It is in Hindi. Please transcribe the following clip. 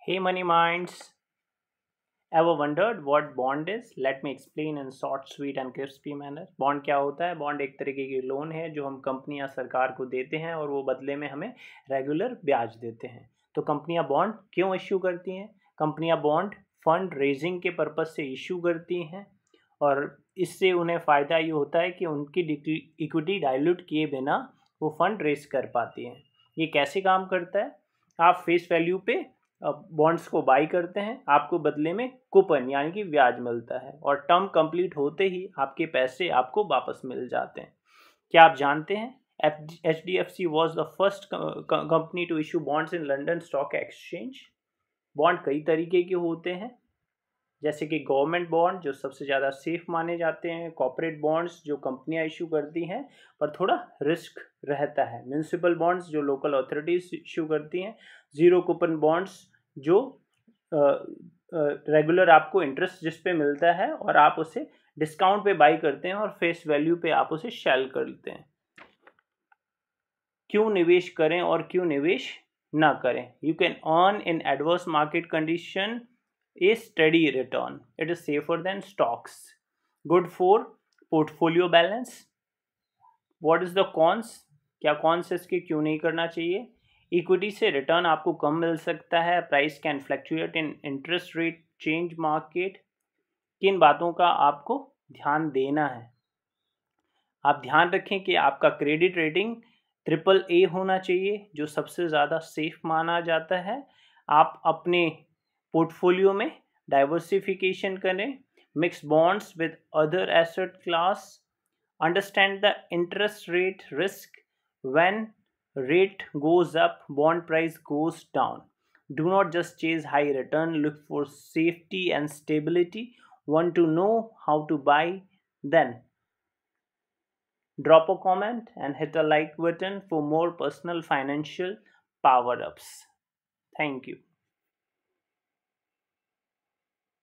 Hey money minds, ever wondered what bond is? Let me explain in short, sweet and crispy manner. Bond क्या होता है? बॉन्ड एक तरीके की लोन है जो हम कंपनी या सरकार को देते हैं और वो बदले में हमें रेगुलर ब्याज देते हैं। तो कंपनियां बॉन्ड क्यों इश्यू करती हैं? कंपनियां बॉन्ड फंड रेजिंग के पर्पज़ से इश्यू करती हैं और इससे उन्हें फ़ायदा ये होता है कि उनकी इक्विटी डाइल्यूट किए बिना वो फंड रेज कर पाती हैं। ये कैसे काम करता है? आप फेस वैल्यू पे बॉन्ड्स को बाई करते हैं, आपको बदले में कूपन यानी कि ब्याज मिलता है और टर्म कंप्लीट होते ही आपके पैसे आपको वापस मिल जाते हैं। क्या आप जानते हैं HDFC was the first company to issue bonds in London stock exchange. Bond कई तरीके के होते हैं, जैसे कि गवर्नमेंट बॉन्ड जो सबसे ज़्यादा सेफ माने जाते हैं, कॉर्पोरेट बॉन्ड्स जो कंपनियां इशू करती हैं पर थोड़ा रिस्क रहता है, म्यूनिसिपल बॉन्ड्स जो लोकल अथॉरिटीज इशू करती हैं, ज़ीरो कूपन बॉन्ड्स जो रेगुलर आपको इंटरेस्ट जिस पे मिलता है और आप उसे डिस्काउंट पे बाई करते हैं और फेस वैल्यू पे आप उसे सेल करते हैं। क्यों निवेश करें और क्यों निवेश ना करें? You can earn in adverse market condition a steady return. It is safer than stocks. Good for portfolio balance. What is the cons? क्या कॉन्स इसके क्यों नहीं करना चाहिए? इक्विटी से रिटर्न आपको कम मिल सकता है, price can fluctuate in interest rate change market. किन बातों का आपको ध्यान देना है? आप ध्यान रखें कि आपका क्रेडिट रेटिंग AAA होना चाहिए जो सबसे ज़्यादा सेफ माना जाता है। आप अपने पोर्टफोलियो में डाइवर्सिफिकेशन करें, mix bonds with other asset class, understand the interest rate risk, when rate goes up bond price goes down. Do not just chase high return, look for safety and stability. Want to know how to buy? Then drop a comment and hit a like button for more personal financial power ups. Thank you.